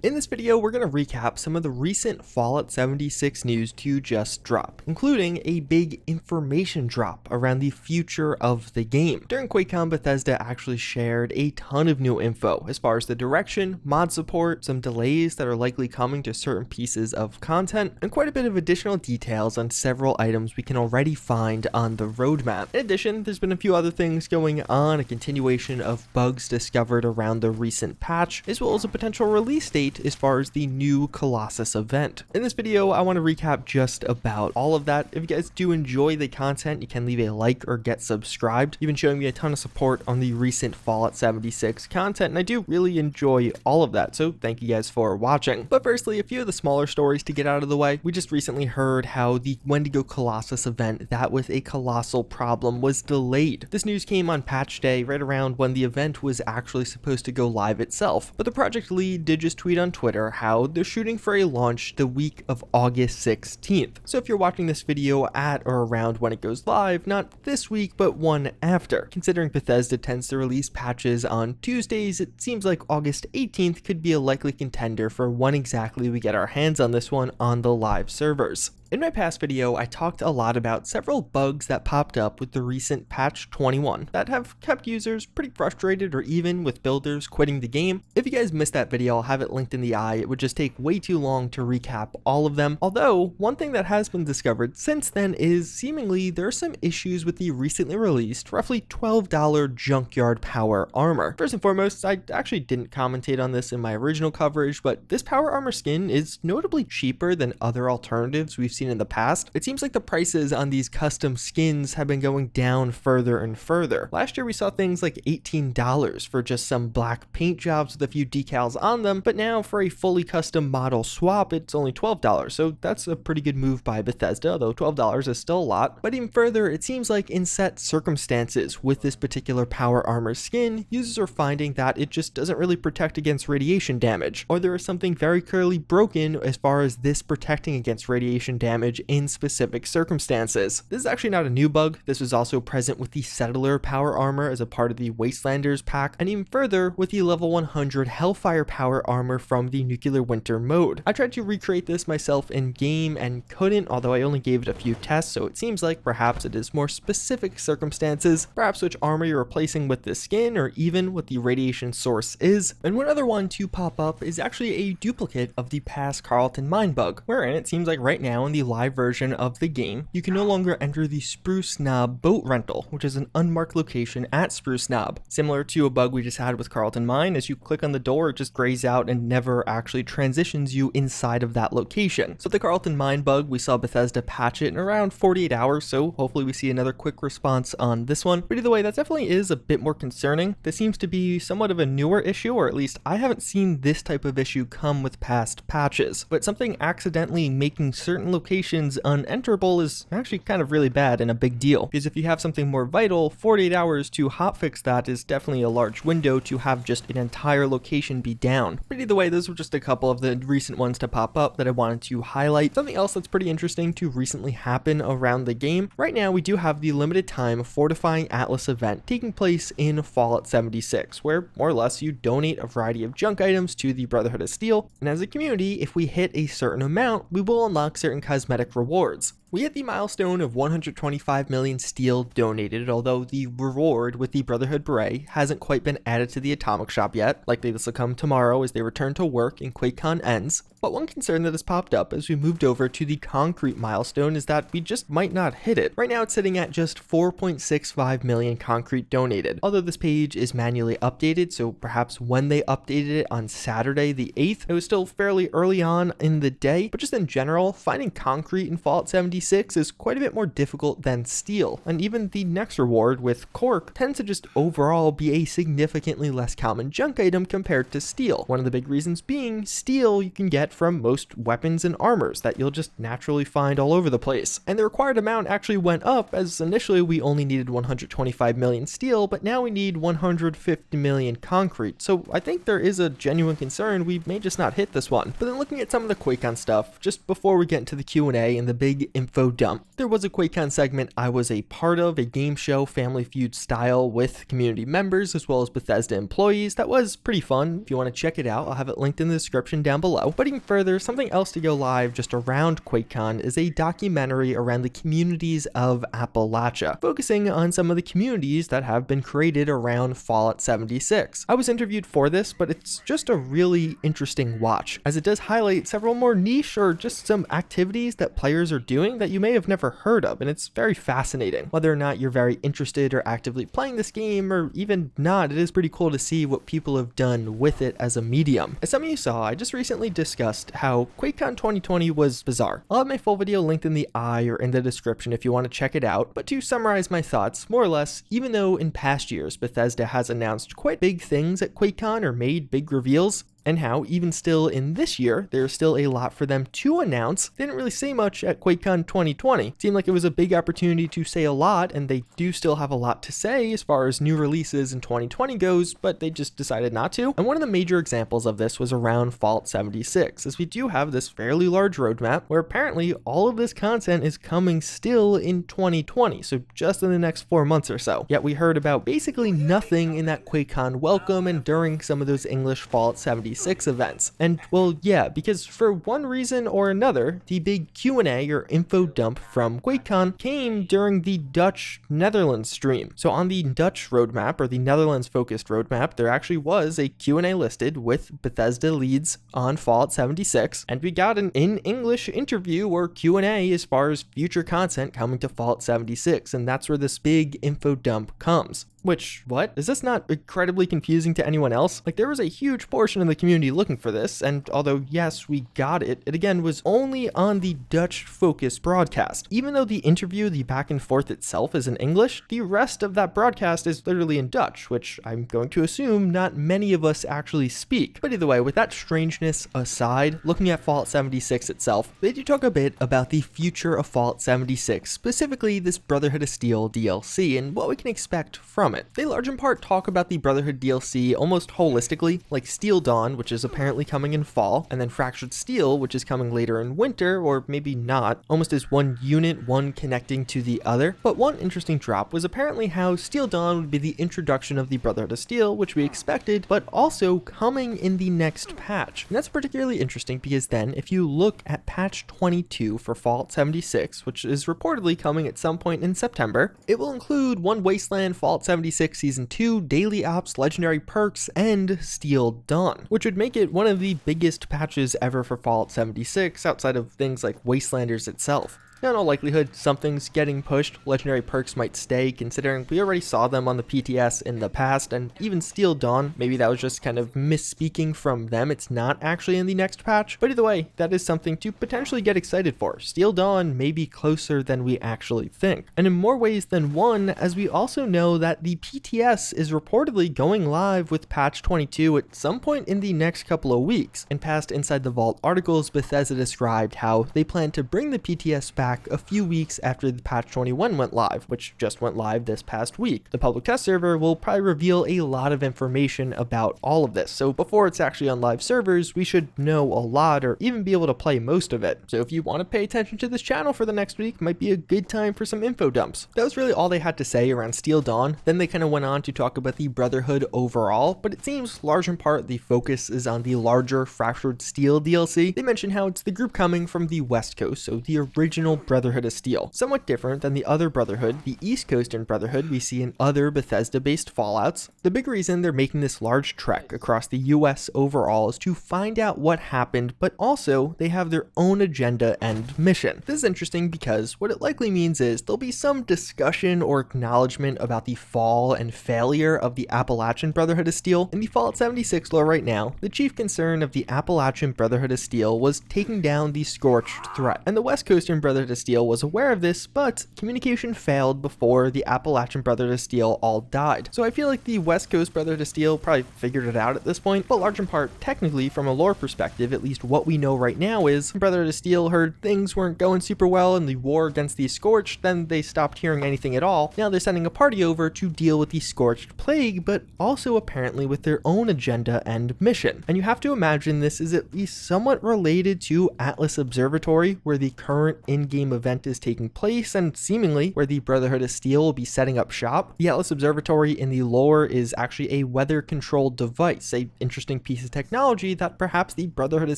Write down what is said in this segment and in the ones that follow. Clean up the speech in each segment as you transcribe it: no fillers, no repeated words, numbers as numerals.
In this video, we're going to recap some of the recent Fallout 76 news to just drop, including a big information drop around the future of the game. During Quakecon, Bethesda actually shared a ton of new info as far as the direction, mod support, some delays that are likely coming to certain pieces of content, and quite a bit of additional details on several items we can already find on the roadmap. In addition, there's been a few other things going on, a continuation of bugs discovered around the recent patch, as well as a potential release date as far as the new Colossus event. In this video, I want to recap just about all of that. If you guys do enjoy the content, you can leave a like or get subscribed. You've been showing me a ton of support on the recent Fallout 76 content, and I do really enjoy all of that, so thank you guys for watching. But firstly, a few of the smaller stories to get out of the way. We just recently heard how the Wendigo Colossus event, that with a colossal problem, was delayed. This news came on patch day, right around when the event was actually supposed to go live itself. But the project lead did just tweet on Twitter how they're shooting for a launch the week of August 16th. So if you're watching this video at or around when it goes live, not this week, but one after. Considering Bethesda tends to release patches on Tuesdays, it seems like August 18th could be a likely contender for when exactly we get our hands on this one on the live servers. In my past video, I talked a lot about several bugs that popped up with the recent patch 21 that have kept users pretty frustrated or even with builders quitting the game. If you guys missed that video, I'll have it linked in the eye. It would just take way too long to recap all of them. Although, one thing that has been discovered since then is seemingly there are some issues with the recently released, roughly $12 junkyard power armor. First and foremost, I actually didn't commentate on this in my original coverage, but this power armor skin is notably cheaper than other alternatives we've seen in the past. It seems like the prices on these custom skins have been going down further and further. Last year we saw things like $18 for just some black paint jobs with a few decals on them, but now for a fully custom model swap it's only $12, so that's a pretty good move by Bethesda, though $12 is still a lot. But even further, it seems like in set circumstances with this particular power armor skin, users are finding that it just doesn't really protect against radiation damage, or there is something very clearly broken as far as this protecting against radiation damage in specific circumstances. This is actually not a new bug. This was also present with the Settler power armor as a part of the Wastelanders pack, and even further with the level 100 Hellfire power armor from the Nuclear Winter mode. I tried to recreate this myself in game and couldn't, although I only gave it a few tests, so it seems like perhaps it is more specific circumstances, perhaps which armor you're replacing with the skin, or even what the radiation source is. And one other one to pop up is actually a duplicate of the past Carlton Mine bug, wherein it seems like right now in the live version of the game, you can no longer enter the Spruce Knob boat rental, which is an unmarked location at Spruce Knob. Similar to a bug we just had with Carlton Mine, as you click on the door, it just grays out and never actually transitions you inside of that location. So the Carlton Mine bug, we saw Bethesda patch it in around 48 hours, so hopefully we see another quick response on this one. But either way, that definitely is a bit more concerning. This seems to be somewhat of a newer issue, or at least I haven't seen this type of issue come with past patches. But something accidentally making certain locations unenterable is actually kind of really bad and a big deal, because if you have something more vital, 48 hours to hotfix that is definitely a large window to have just an entire location be down. But either way, those were just a couple of the recent ones to pop up that I wanted to highlight. Something else that's pretty interesting to recently happen around the game. Right now we do have the limited time Fortifying Atlas event taking place in Fallout 76, where more or less you donate a variety of junk items to the Brotherhood of Steel, and as a community, if we hit a certain amount, we will unlock certain cosmetic rewards. We hit the milestone of 125 million steel donated, although the reward with the Brotherhood beret hasn't quite been added to the atomic shop yet. Likely this will come tomorrow as they return to work and Quakecon ends. But one concern that has popped up as we moved over to the concrete milestone is that we just might not hit it. Right now it's sitting at just 4.65 million concrete donated. Although this page is manually updated, so perhaps when they updated it on Saturday the 8th, it was still fairly early on in the day. But just in general, finding concrete in Fallout 76 is quite a bit more difficult than steel, and even the next reward with cork tends to just overall be a significantly less common junk item compared to steel. One of the big reasons being steel you can get from most weapons and armors that you'll just naturally find all over the place. And the required amount actually went up, as initially we only needed 125 million steel, but now we need 150 million concrete. So I think there is a genuine concern we may just not hit this one. But then looking at some of the Quakecon stuff, just before we get into the Q&A and the big info dump. There was a Quakecon segment I was a part of, a game show Family Feud style with community members as well as Bethesda employees. That was pretty fun. If you want to check it out, I'll have it linked in the description down below. But even further, something else to go live just around Quakecon is a documentary around the communities of Appalachia, focusing on some of the communities that have been created around Fallout 76. I was interviewed for this, but it's just a really interesting watch, as it does highlight several more niche or just some activities that players are doing that you may have never heard of, and it's very fascinating. Whether or not you're very interested or actively playing this game, or even not, it is pretty cool to see what people have done with it as a medium. As some of you saw, I just recently discussed how QuakeCon 2020 was bizarre. I'll have my full video linked in the eye or in the description if you want to check it out, but to summarize my thoughts, more or less, even though in past years Bethesda has announced quite big things at QuakeCon or made big reveals, and how even still in this year, there's still a lot for them to announce. They didn't really say much at QuakeCon 2020. It seemed like it was a big opportunity to say a lot, and they do still have a lot to say as far as new releases in 2020 goes, but they just decided not to. And one of the major examples of this was around Fallout 76, as we do have this fairly large roadmap where apparently all of this content is coming still in 2020, so just in the next 4 months or so. Yet we heard about basically nothing in that QuakeCon welcome and during some of those English Fallout 76 events. And well, yeah, because for one reason or another, the big Q&A or info dump from QuakeCon came during the Dutch Netherlands stream. So on the Dutch roadmap, or the Netherlands focused roadmap, there actually was a Q&A listed with Bethesda leads on Fallout 76, and we got an in English interview or Q&A as far as future content coming to Fallout 76, and that's where this big info dump comes. Which, what? Is this not incredibly confusing to anyone else? Like, there was a huge portion of the community looking for this, and although yes, we got it, it again was only on the Dutch-focused broadcast. Even though the interview, the back and forth itself is in English, the rest of that broadcast is literally in Dutch, which I'm going to assume not many of us actually speak. But either way, with that strangeness aside, looking at Fallout 76 itself, they do talk a bit about the future of Fallout 76, specifically this Brotherhood of Steel DLC, and what we can expect from it. They large in part talk about the Brotherhood DLC almost holistically, like Steel Dawn, which is apparently coming in fall, and then Fractured Steel, which is coming later in winter, or maybe not, almost as one unit, one connecting to the other. But one interesting drop was apparently how Steel Dawn would be the introduction of the Brotherhood of Steel, which we expected, but also coming in the next patch. And that's particularly interesting because then, if you look at patch 22 for Fallout 76, which is reportedly coming at some point in September, it will include One Wasteland, Fallout 76 Season 2, Daily Ops, Legendary Perks, and Steel Dawn, which would make it one of the biggest patches ever for Fallout 76 outside of things like Wastelanders itself. Now, in all likelihood, something's getting pushed. Legendary perks might stay, considering we already saw them on the PTS in the past, and even Steel Dawn, maybe that was just kind of misspeaking from them. It's not actually in the next patch, but either way, that is something to potentially get excited for. Steel Dawn may be closer than we actually think, and in more ways than one, as we also know that the PTS is reportedly going live with patch 22 at some point in the next couple of weeks. In past Inside the Vault articles, Bethesda described how they plan to bring the PTS back a few weeks after the patch 21 went live, which just went live this past week. The public test server will probably reveal a lot of information about all of this, so before it's actually on live servers, we should know a lot or even be able to play most of it. So if you want to pay attention to this channel for the next week, might be a good time for some info dumps. That was really all they had to say around Steel Dawn. Then they kind of went on to talk about the Brotherhood overall, but it seems large in part the focus is on the larger Fractured Steel DLC. They mentioned how it's the group coming from the West Coast, so the original Brotherhood of Steel. Somewhat different than the other Brotherhood, the East Coastern Brotherhood we see in other Bethesda-based Fallouts. The big reason they're making this large trek across the US overall is to find out what happened, but also they have their own agenda and mission. This is interesting because what it likely means is there'll be some discussion or acknowledgement about the fall and failure of the Appalachian Brotherhood of Steel. In the Fallout 76 lore right now, the chief concern of the Appalachian Brotherhood of Steel was taking down the Scorched threat, and the West Coastern Brotherhood of Steel was aware of this, but communication failed before the Appalachian Brotherhood of Steel all died. So I feel like the West Coast Brotherhood of Steel probably figured it out at this point, but large in part, technically from a lore perspective, at least what we know right now is Brotherhood of Steel heard things weren't going super well in the war against the Scorched, then they stopped hearing anything at all. Now they're sending a party over to deal with the Scorched plague, but also apparently with their own agenda and mission. And you have to imagine this is at least somewhat related to Atlas Observatory, where the current in-game in-game event is taking place and seemingly where the Brotherhood of Steel will be setting up shop. The Atlas Observatory in the lore is actually a weather-controlled device, a interesting piece of technology that perhaps the Brotherhood of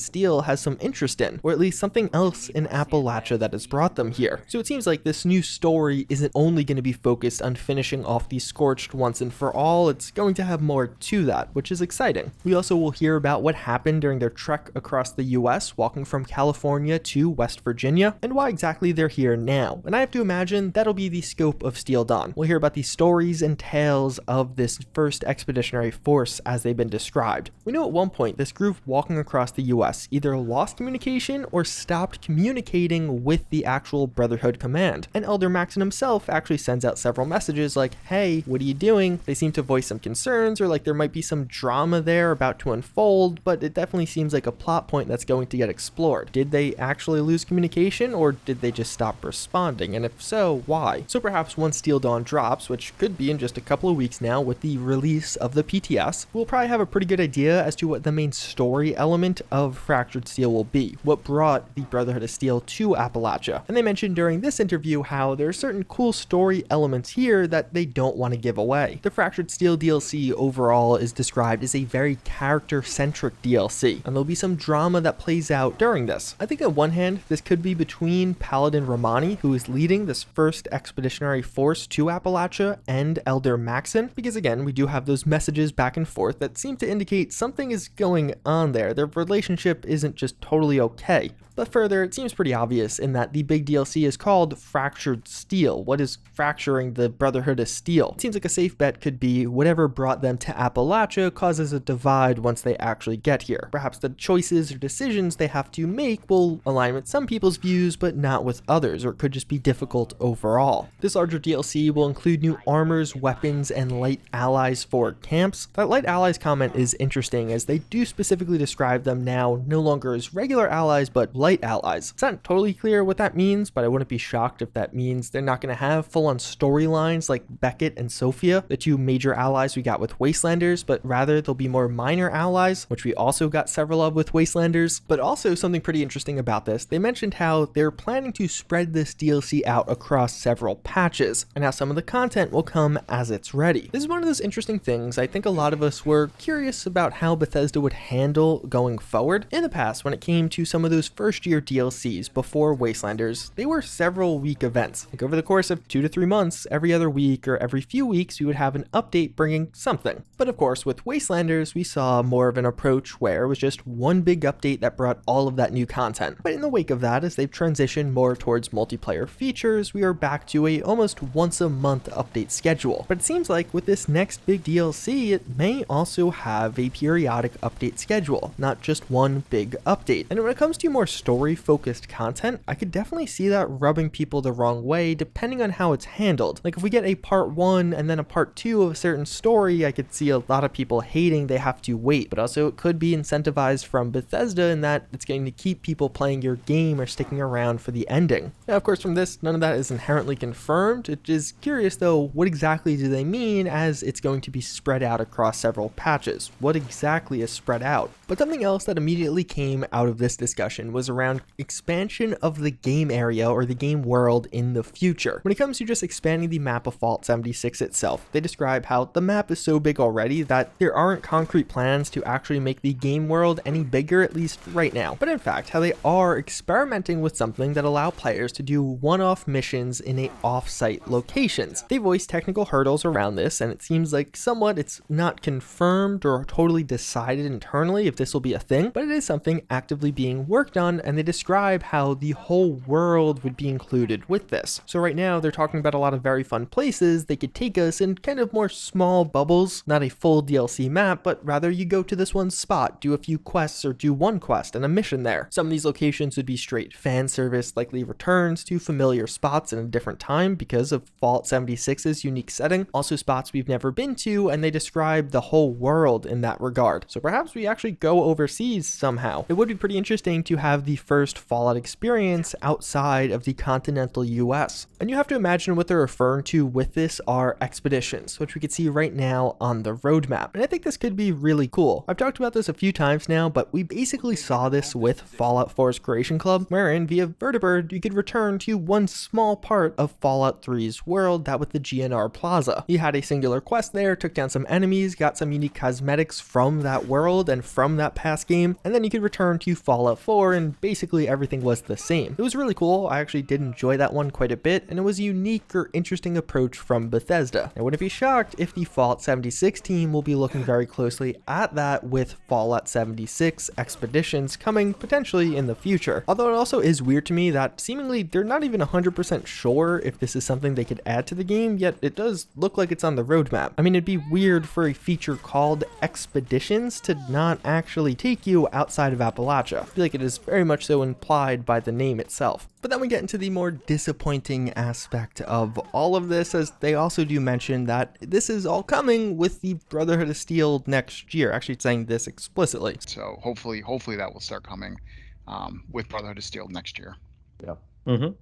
Steel has some interest in, or at least something else in Appalachia that has brought them here. So it seems like this new story isn't only going to be focused on finishing off the Scorched once and for all, it's going to have more to that, which is exciting. We also will hear about what happened during their trek across the US, walking from California to West Virginia, and why exactly they're here now. And I have to imagine that'll be the scope of Steel Dawn. We'll hear about the stories and tales of this first expeditionary force as they've been described. We know at one point this group walking across the US either lost communication or stopped communicating with the actual Brotherhood command. And Elder Maxon himself actually sends out several messages like, hey, what are you doing? They seem to voice some concerns, or like there might be some drama there about to unfold, but it definitely seems like a plot point that's going to get explored. Did they actually lose communication, or did they just stop responding? And if so, why? So perhaps once Steel Dawn drops, which could be in just a couple of weeks now with the release of the PTS, we'll probably have a pretty good idea as to what the main story element of Fractured Steel will be, what brought the Brotherhood of Steel to Appalachia. And they mentioned during this interview how there are certain cool story elements here that they don't want to give away. The Fractured Steel DLC overall is described as a very character-centric DLC, and there'll be some drama that plays out during this. I think on one hand, this could be between Paladin Romani, who is leading this first expeditionary force to Appalachia, and Elder Maxon, because again, we do have those messages back and forth that seem to indicate something is going on there. Their relationship isn't just totally okay. But further, it seems pretty obvious in that the big DLC is called Fractured Steel. What is fracturing the Brotherhood of Steel? It seems like a safe bet could be whatever brought them to Appalachia causes a divide once they actually get here. Perhaps the choices or decisions they have to make will align with some people's views, but not with others, or it could just be difficult overall. This larger DLC will include new armors, weapons, and light allies for camps. That light allies comment is interesting, as they do specifically describe them now no longer as regular allies, but light allies. It's not totally clear what that means, but I wouldn't be shocked if that means they're not going to have full-on storylines like Beckett and Sophia, the two major allies we got with Wastelanders, but rather they'll be more minor allies, which we also got several of with Wastelanders. But also something pretty interesting about this, they mentioned how they're planning to spread this DLC out across several patches, and how some of the content will come as it's ready. This is one of those interesting things I think a lot of us were curious about how Bethesda would handle going forward. In the past, when it came to some of those first year DLCs before Wastelanders, they were several week events. Like over the course of 2 to 3 months, every other week or every few weeks, we would have an update bringing something. But of course, with Wastelanders, we saw more of an approach where it was just one big update that brought all of that new content. But in the wake of that, as they've transitioned more towards multiplayer features, we are back to a almost once a month update schedule. But it seems like with this next big DLC, it may also have a periodic update schedule, not just one big update. And when it comes to more story-focused content, I could definitely see that rubbing people the wrong way depending on how it's handled. Like if we get a part 1 and then a part 2 of a certain story, I could see a lot of people hating they have to wait, but also it could be incentivized from Bethesda in that it's going to keep people playing your game or sticking around for the ending. Now, of course, from this, none of that is inherently confirmed. It is curious though, what exactly do they mean as it's going to be spread out across several patches? What exactly is spread out? But something else that immediately came out of this discussion was around expansion of the game area or the game world in the future. When it comes to just expanding the map of Fallout 76 itself, they describe how the map is so big already that there aren't concrete plans to actually make the game world any bigger, at least right now. But in fact, how they are experimenting with something that allow players to do one-off missions in a off-site locations. They voice technical hurdles around this, and it seems like somewhat it's not confirmed or totally decided internally if this will be a thing, but it is something actively being worked on, and they describe how the whole world would be included with this. So right now they're talking about a lot of very fun places they could take us in kind of more small bubbles, not a full DLC map, but rather you go to this one spot, do a few quests or do one quest and a mission there. Some of these locations would be straight fan service, likely returns to familiar spots in a different time because of Fallout 76's unique setting, also spots we've never been to, and they describe the whole world in that regard. So perhaps we actually go overseas somehow. It would be pretty interesting to have the first Fallout experience outside of the continental US. And you have to imagine what they're referring to with this are expeditions, which we could see right now on the roadmap. And I think this could be really cool. I've talked about this a few times now, but we basically saw this with Fallout 4's Creation Club, wherein via Vertibird discovered you could return to one small part of Fallout 3's world, that with the GNR Plaza. You had a singular quest there, took down some enemies, got some unique cosmetics from that world and from that past game, and then you could return to Fallout 4 and basically everything was the same. It was really cool. I actually did enjoy that one quite a bit, and it was a unique or interesting approach from Bethesda. I wouldn't be shocked if the Fallout 76 team will be looking very closely at that with Fallout 76 Expeditions coming potentially in the future. Although it also is weird to me that seemingly they're not even 100% sure if this is something they could add to the game, yet it does look like it's on the roadmap. I mean, it'd be weird for a feature called Expeditions to not actually take you outside of Appalachia. I feel like it is very much so implied by the name itself. But then we get into the more disappointing aspect of all of this, as they also do mention that this is all coming with the Brotherhood of Steel next year, actually saying this explicitly. So hopefully that will start coming with Brotherhood of Steel next year. Yeah. Mm-hmm.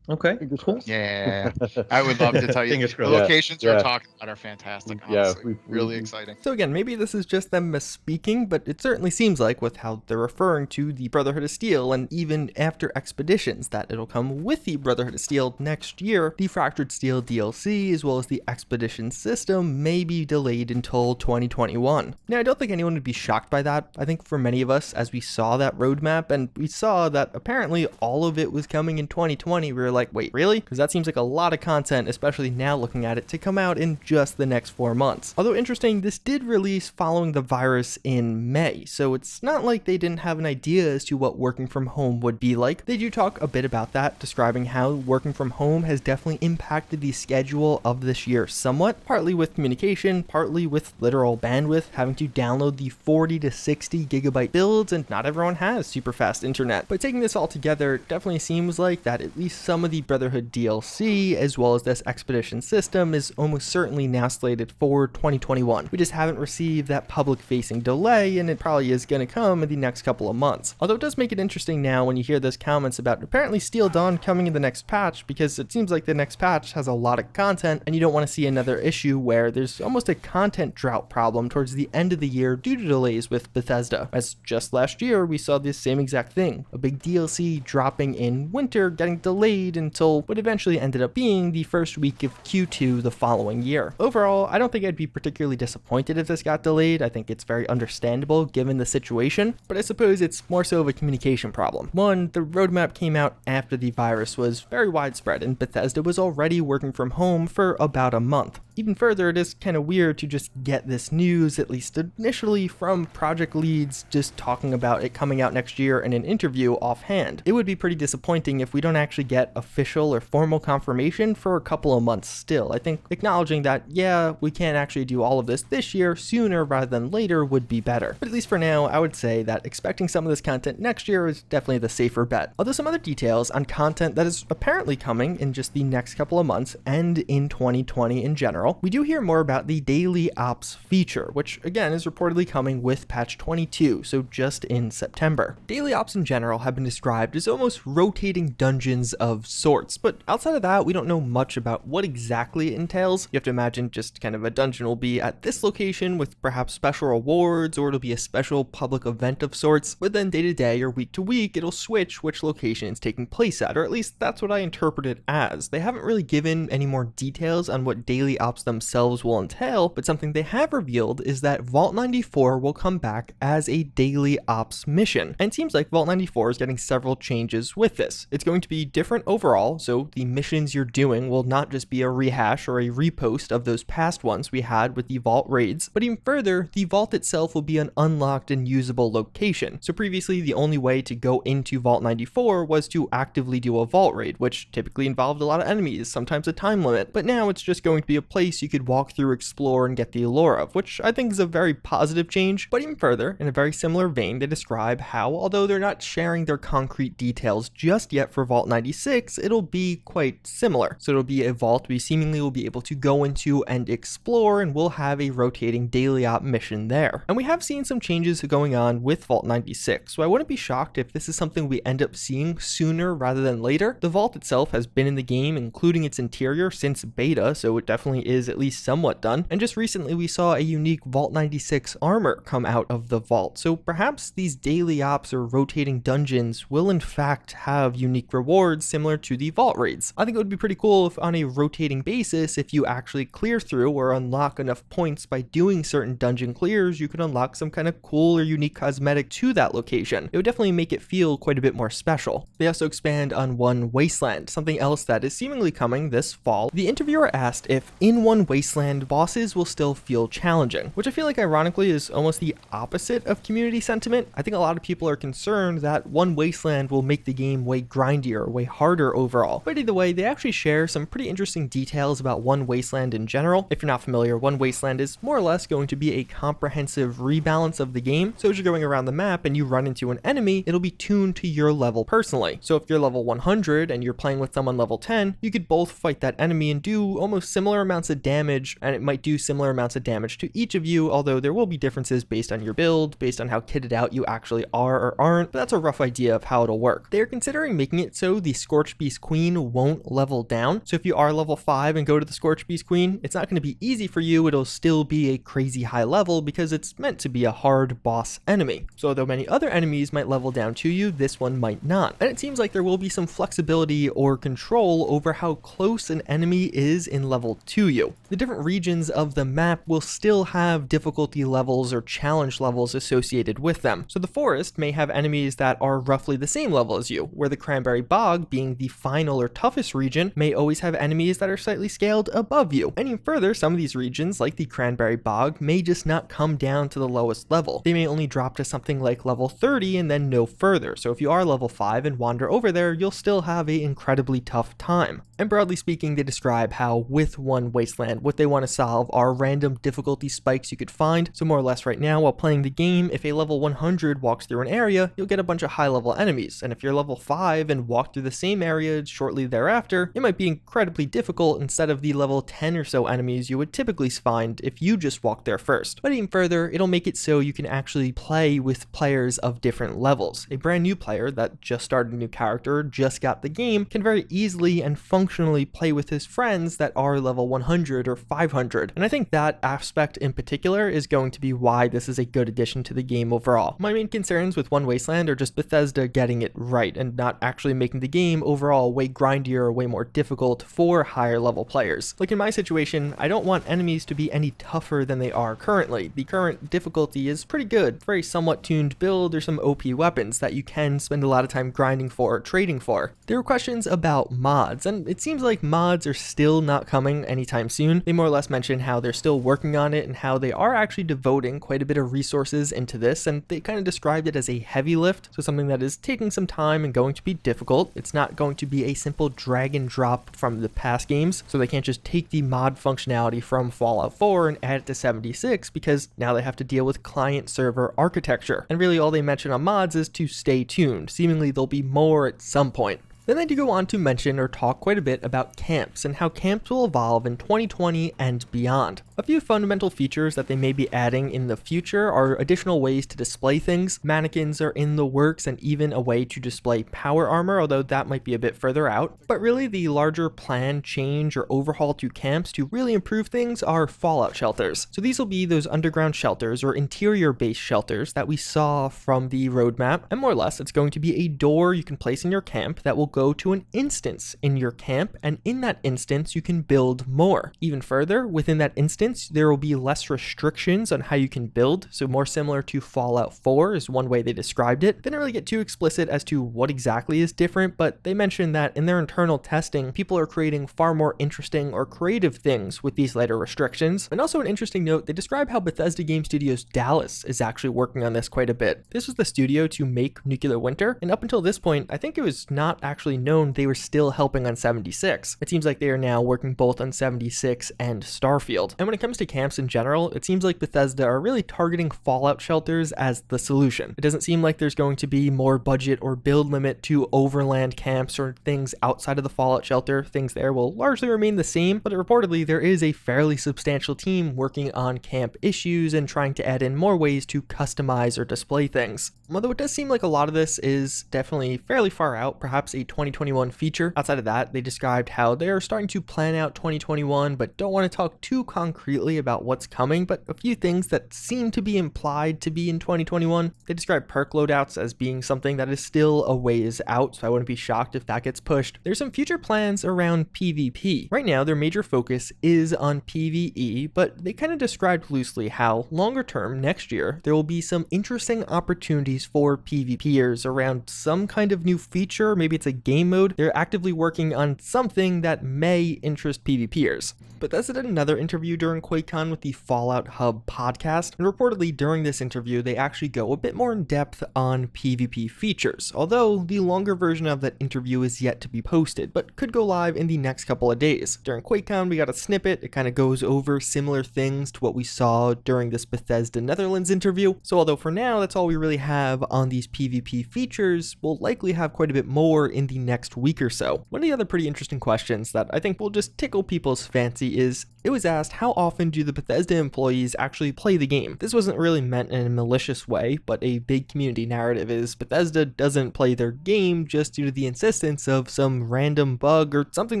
Okay, cool. Yeah, I would love to tell you. The locations you're talking about are fantastic, honestly. Really exciting. So again, maybe this is just them misspeaking, but it certainly seems like with how they're referring to the Brotherhood of Steel, and even after Expeditions, that it'll come with the Brotherhood of Steel next year. The Fractured Steel DLC, as well as the Expedition system, may be delayed until 2021. Now, I don't think anyone would be shocked by that. I think for many of us, as we saw that roadmap, and we saw that apparently all of it was coming in 2020, we were like, wait, really? Because that seems like a lot of content, especially now looking at it, to come out in just the next 4 months. Although interesting, this did release following the virus in May, so it's not like they didn't have an idea as to what working from home would be like. They do talk a bit about that, describing how working from home has definitely impacted the schedule of this year somewhat, partly with communication, partly with literal bandwidth, having to download the 40 to 60 gigabyte builds, and not everyone has super fast internet. But taking this all together, it definitely seems like that at least some of the Brotherhood DLC, as well as this Expedition system, is almost certainly now slated for 2021. We just haven't received that public-facing delay, and it probably is going to come in the next couple of months. Although it does make it interesting now when you hear those comments about apparently Steel Dawn coming in the next patch, because it seems like the next patch has a lot of content, and you don't want to see another issue where there's almost a content drought problem towards the end of the year due to delays with Bethesda. As just last year, we saw this same exact thing. A big DLC dropping in winter getting delayed until what eventually ended up being the first week of Q2 the following year. Overall, I don't think I'd be particularly disappointed if this got delayed. I think it's very understandable given the situation, but I suppose it's more so of a communication problem. One, the roadmap came out after the virus was very widespread, and Bethesda was already working from home for about a month. Even further, it is kind of weird to just get this news, at least initially, from project leads just talking about it coming out next year in an interview offhand. It would be pretty disappointing if we don't actually get official or formal confirmation for a couple of months still. I think acknowledging that, yeah, we can't actually do all of this year, sooner rather than later would be better. But at least for now, I would say that expecting some of this content next year is definitely the safer bet. Although some other details on content that is apparently coming in just the next couple of months and in 2020 in general, we do hear more about the Daily Ops feature, which again is reportedly coming with patch 22, so just in September. Daily Ops in general have been described as almost rotating dungeons of sorts, but outside of that, we don't know much about what exactly it entails. You have to imagine just kind of a dungeon will be at this location with perhaps special rewards, or it'll be a special public event of sorts, but then day to day or week to week, it'll switch which location it's taking place at, or at least that's what I interpret it as. They haven't really given any more details on what Daily Ops themselves will entail, but something they have revealed is that Vault 94 will come back as a Daily Ops mission, and it seems like Vault 94 is getting several changes with this. It's going to be different overall, so the missions you're doing will not just be a rehash or a repost of those past ones we had with the Vault raids, but even further, the Vault itself will be an unlocked and usable location. So previously, the only way to go into Vault 94 was to actively do a Vault raid, which typically involved a lot of enemies, sometimes a time limit, but now it's just going to be a place you could walk through, explore, and get the allure of, which I think is a very positive change. But even further, in a very similar vein, they describe how, although they're not sharing their concrete details just yet for Vault 96, it'll be quite similar. So it'll be a vault we seemingly will be able to go into and explore, and we'll have a rotating daily op mission there. And we have seen some changes going on with Vault 96, so I wouldn't be shocked if this is something we end up seeing sooner rather than later. The vault itself has been in the game, including its interior, since beta, so it definitely is at least somewhat done, and just recently we saw a unique Vault 96 armor come out of the vault, so perhaps these daily ops or rotating dungeons will in fact have unique rewards similar to the vault raids. I think it would be pretty cool if on a rotating basis, if you actually clear through or unlock enough points by doing certain dungeon clears, you could unlock some kind of cool or unique cosmetic to that location. It would definitely make it feel quite a bit more special. They also expand on One Wasteland, something else that is seemingly coming this fall. The interviewer asked if in One Wasteland, bosses will still feel challenging, which I feel like ironically is almost the opposite of community sentiment. I think a lot of people are concerned that One Wasteland will make the game way grindier, way harder overall. But either way, they actually share some pretty interesting details about One Wasteland in general. If you're not familiar, One Wasteland is more or less going to be a comprehensive rebalance of the game. So as you're going around the map and you run into an enemy, it'll be tuned to your level personally. So if you're level 100 and you're playing with someone level 10, you could both fight that enemy and do almost similar amounts of damage, and it might do similar amounts of damage to each of you, although there will be differences based on your build, based on how kitted out you actually are or aren't, but that's a rough idea of how it'll work. They're considering making it so the Scorched Beast Queen won't level down. So if you are level 5 and go to the Scorched Beast Queen, it's not going to be easy for you, it'll still be a crazy high level because it's meant to be a hard boss enemy. So although many other enemies might level down to you, this one might not. And it seems like there will be some flexibility or control over how close an enemy is in level to you. The different regions of the map will still have difficulty levels or challenge levels associated with them. So the forest may have enemies that are roughly the same level as you, where the Cranberry Bog, being the final or toughest region, may always have enemies that are slightly scaled above you. And even further, some of these regions, like the Cranberry Bog, may just not come down to the lowest level. They may only drop to something like level 30 and then no further. So if you are level 5 and wander over there, you'll still have an incredibly tough time. And broadly speaking, they describe how with One Wasteland, what they want to solve are random difficulty spikes you could find. So more or less right now, while playing the game, if a level 100 walks through an area, you'll get a bunch of high level enemies. And if you're level 5 and walk through the same area shortly thereafter, it might be incredibly difficult instead of the level 10 or so enemies you would typically find if you just walked there first. But even further, it'll make it so you can actually play with players of different levels. A brand new player that just started a new character, just got the game, can very easily and functionally play with his friends that are level 100 or 500. And I think that aspect in particular is going to be why this is a good addition to the game overall. My main concerns with One Wasteland are just Bethesda getting it right and not actually making the game overall way grindier or way more difficult for higher level players. Like in my situation, I don't want enemies to be any tougher than they are currently. The current difficulty is pretty good, very somewhat tuned build or some OP weapons that you can spend a lot of time grinding for or trading for. There were questions about mods, and it seems like mods are still not coming anytime soon. They more or less mention how they're still working on it and how they are actually devoting quite a bit of resources into this, and they kind of described it as a heavy lift, so something that is taking some time and going to be difficult. It's not going to be a simple drag and drop from the past games, so they can't just take the mod functionality from Fallout 4 and add it to 76 because now they have to deal with client-server architecture. And really all they mention on mods is to stay tuned. Seemingly there'll be more at some point. Then they do go on to mention or talk quite a bit about camps and how camps will evolve in 2020 and beyond. A few fundamental features that they may be adding in the future are additional ways to display things. Mannequins are in the works and even a way to display power armor, although that might be a bit further out. But really the larger plan, change, or overhaul to camps to really improve things are fallout shelters. So these will be those underground shelters or interior based shelters that we saw from the roadmap. And more or less it's going to be a door you can place in your camp that will go to an instance in your camp, and in that instance you can build more. Even further, within that instance there will be less restrictions on how you can build, so more similar to Fallout 4 is one way they described it. They didn't really get too explicit as to what exactly is different, but they mentioned that in their internal testing people are creating far more interesting or creative things with these lighter restrictions. And also an interesting note, they describe how Bethesda Game Studios Dallas is actually working on this quite a bit. This was the studio to make Nuclear Winter, and up until this point I think it was not actually known they were still helping on 76. It seems like they are now working both on 76 and Starfield. And when it comes to camps in general, it seems like Bethesda are really targeting fallout shelters as the solution. It doesn't seem like there's going to be more budget or build limit to overland camps or things outside of the fallout shelter. Things there will largely remain the same, but reportedly there is a fairly substantial team working on camp issues and trying to add in more ways to customize or display things. Although it does seem like a lot of this is definitely fairly far out, perhaps a 2021 feature. Outside of that, they described how they are starting to plan out 2021, but don't want to talk too concretely about what's coming, but a few things that seem to be implied to be in 2021. They describe perk loadouts as being something that is still a ways out, so I wouldn't be shocked if that gets pushed. There's some future plans around PvP. Right now, their major focus is on PvE, but they kind of described loosely how longer term next year, there will be some interesting opportunities for PvPers around some kind of new feature. Maybe it's a game mode. They're actively working on something that may interest PvPers. Bethesda did another interview during Quakecon with the Fallout Hub podcast, and reportedly during this interview, they actually go a bit more in depth on PvP features, although the longer version of that interview is yet to be posted, but could go live in the next couple of days. During Quakecon, we got a snippet. It kind of goes over similar things to what we saw during this Bethesda Netherlands interview, so although for now that's all we really have on these PvP features, we'll likely have quite a bit more in the next week or so. One of the other pretty interesting questions that I think will just tickle people's fancy is, it was asked, how often do the Bethesda employees actually play the game? This wasn't really meant in a malicious way, but a big community narrative is Bethesda doesn't play their game just due to the insistence of some random bug or something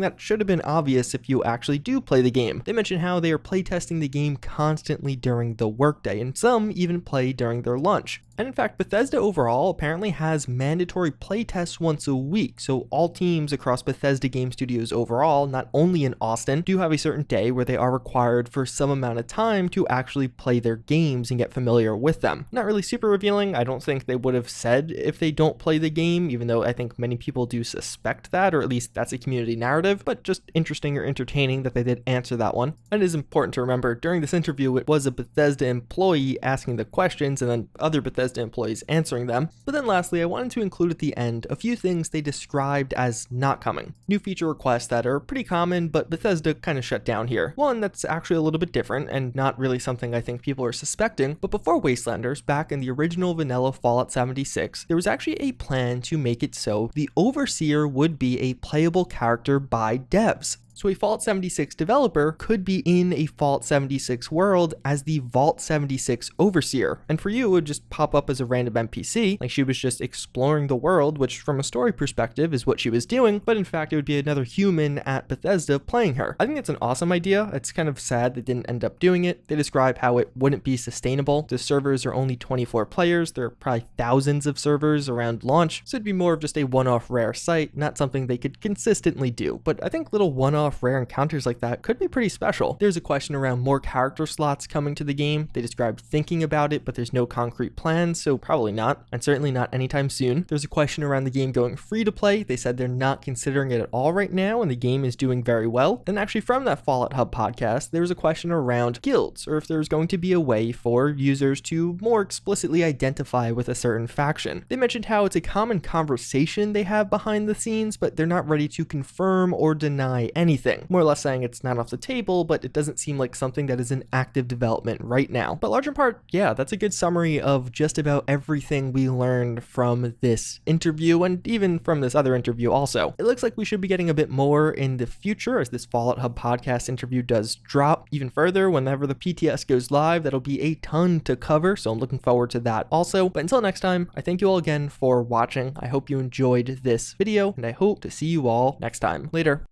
that should have been obvious if you actually do play the game. They mention how they are playtesting the game constantly during the workday, and some even play during their lunch. And in fact, Bethesda overall apparently has mandatory playtests once a week, so all teams across Bethesda game studios overall, not only in Austin, do have a certain day where they are required for some amount of time to actually play their games and get familiar with them. Not really super revealing. I don't think they would have said if they don't play the game, even though I think many people do suspect that, or at least that's a community narrative, but just interesting or entertaining that they did answer that one. And it is important to remember, during this interview, it was a Bethesda employee asking the questions and then other Bethesda employees answering them. But then lastly, I wanted to include at the end a few things they described as not coming. New feature requests that are pretty common, but Bethesda kind of shut down here. One that's actually a little bit different and not really something I think people are suspecting, but before Wastelanders, back in the original vanilla Fallout 76, there was actually a plan to make it so the Overseer would be a playable character by devs. So a Fallout 76 developer could be in a Fallout 76 world as the Vault 76 Overseer, and for you it would just pop up as a random NPC, like she was just exploring the world, which from a story perspective is what she was doing, but in fact it would be another human at Bethesda playing her. I think that's an awesome idea. It's kind of sad they didn't end up doing it. They describe how it wouldn't be sustainable. The servers are only 24 players, there are probably thousands of servers around launch, so it'd be more of just a one-off rare site, not something they could consistently do. But I think little one-off rare encounters like that could be pretty special. There's a question around more character slots coming to the game. They described thinking about it, but there's no concrete plans, so probably not, and certainly not anytime soon. There's a question around the game going free to play. They said they're not considering it at all right now, and the game is doing very well. Then actually from that Fallout Hub podcast, there was a question around guilds, or if there's going to be a way for users to more explicitly identify with a certain faction. They mentioned how it's a common conversation they have behind the scenes, but they're not ready to confirm or deny anything. More or less saying it's not off the table, but it doesn't seem like something that is in active development right now. But large in part, yeah, that's a good summary of just about everything we learned from this interview and even from this other interview also. It looks like we should be getting a bit more in the future as this Fallout Hub podcast interview does drop even further. Whenever the PTS goes live, that'll be a ton to cover, so I'm looking forward to that also. But until next time, I thank you all again for watching. I hope you enjoyed this video, and I hope to see you all next time. Later.